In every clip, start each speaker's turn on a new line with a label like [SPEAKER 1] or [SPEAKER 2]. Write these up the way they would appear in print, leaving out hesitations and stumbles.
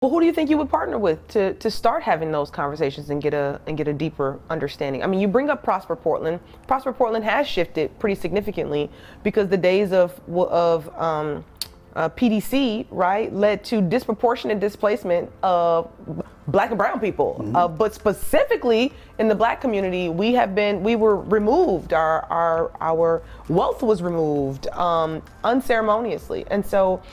[SPEAKER 1] Well, who do you think you would partner with to start having those conversations and get a deeper understanding? I mean, you bring up Prosper Portland. Prosper Portland has shifted pretty significantly because the days of PDC, right, led to disproportionate displacement of Black and brown people.
[SPEAKER 2] Mm-hmm.
[SPEAKER 1] But specifically in the Black community, we were removed. Our wealth was removed unceremoniously, and so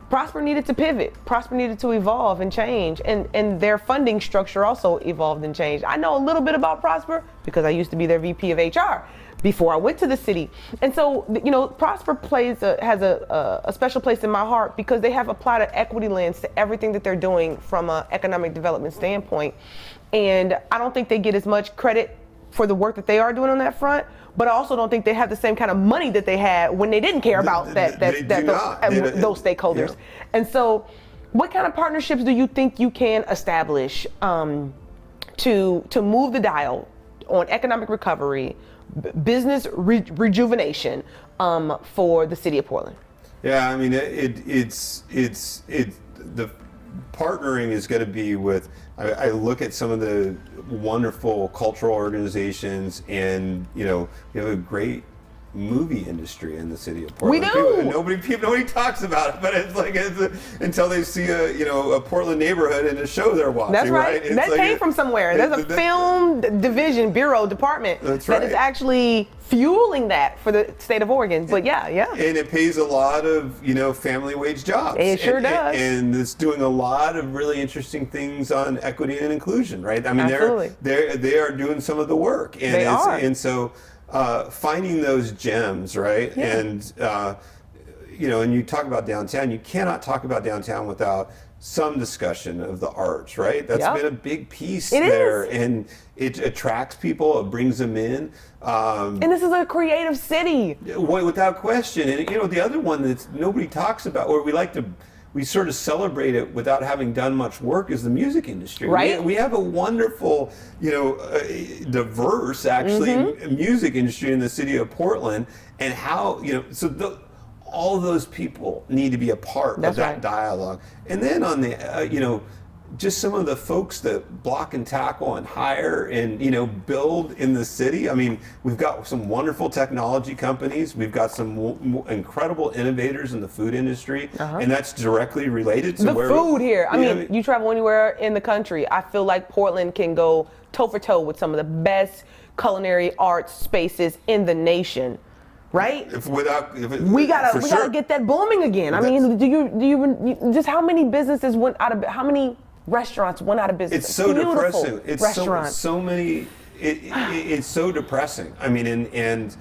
[SPEAKER 1] Prosper needed to pivot. Prosper needed to evolve and change, and their funding structure also evolved and changed. I know a little bit about Prosper because I used to be their VP of HR before I went to the city. And so, you know, Prosper has a special place in my heart because they have applied an equity lens to everything that they're doing from an economic development standpoint. And I don't think they get as much credit for the work that they are doing on that front, but I also don't think they have the same kind of money that they had when they didn't care about those stakeholders. Yeah. And so, what kind of partnerships do you think you can establish to move the dial on economic recovery, business rejuvenation for the city of Portland?
[SPEAKER 2] Yeah, I mean, it's the partnering is going to be with. I look at some of the wonderful cultural organizations, and you know, we have a great movie industry in the city of Portland.
[SPEAKER 1] We do.
[SPEAKER 2] Nobody talks about it, but it's like until they see a Portland neighborhood and a show they're watching.
[SPEAKER 1] That's right. That like came from somewhere. There's a film division, department that is actually fueling that for the state of Oregon. But yeah.
[SPEAKER 2] And it pays a lot of family wage jobs.
[SPEAKER 1] It sure does.
[SPEAKER 2] And it's doing a lot of really interesting things on equity and inclusion. Right. I mean, they are doing some of the work. And
[SPEAKER 1] they are.
[SPEAKER 2] And so. Finding those gems, right?
[SPEAKER 1] Yeah.
[SPEAKER 2] And and you talk about downtown, you cannot talk about downtown without some discussion of the arts, right? That's been a big piece there, and it attracts people, it brings them in.
[SPEAKER 1] And this is a creative city.
[SPEAKER 2] Without question. And the other one that nobody talks about, or we sort of celebrate it without having done much work, is the music industry.
[SPEAKER 1] Right.
[SPEAKER 2] We have a wonderful, diverse, actually, music industry in the city of Portland, and how, all those people need to be a part of that dialogue. And then on the, just some of the folks that block and tackle and hire and build in the city. I mean, we've got some wonderful technology companies. We've got some incredible innovators in the food industry, and that's directly related to
[SPEAKER 1] the food here. I mean, you travel anywhere in the country, I feel like Portland can go toe for toe with some of the best culinary arts spaces in the nation. Right? We gotta get that booming again. I mean, do you just how many businesses went out of how many restaurants went out of business?
[SPEAKER 2] It's so depressing. It's
[SPEAKER 1] restaurants.
[SPEAKER 2] so many. It's so depressing. I mean, and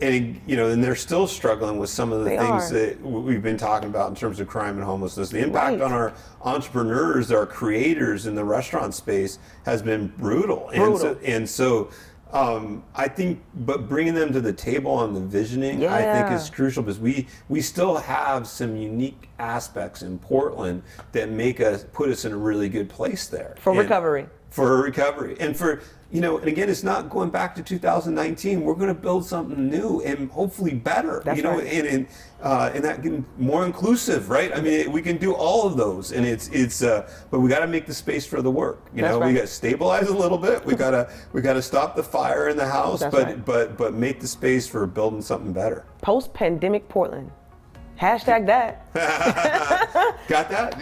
[SPEAKER 2] they're still struggling with some of the things that we've been talking about in terms of crime and homelessness. The impact on our entrepreneurs, our creators in the restaurant space has been brutal. And so I think, but bringing them to the table on the visioning, I think is crucial, because we still have some unique aspects in Portland that put us in a really good place there.
[SPEAKER 1] For recovery.
[SPEAKER 2] And and again, it's not going back to 2019. We're going to build something new and hopefully better.
[SPEAKER 1] That's right.
[SPEAKER 2] And that can more inclusive, right? I mean, we can do all of those, and but we got to make the space for the work. We got to stabilize a little bit. We got to stop the fire in the house, but make the space for building something better.
[SPEAKER 1] Post-pandemic Portland. Hashtag that.
[SPEAKER 2] Got that?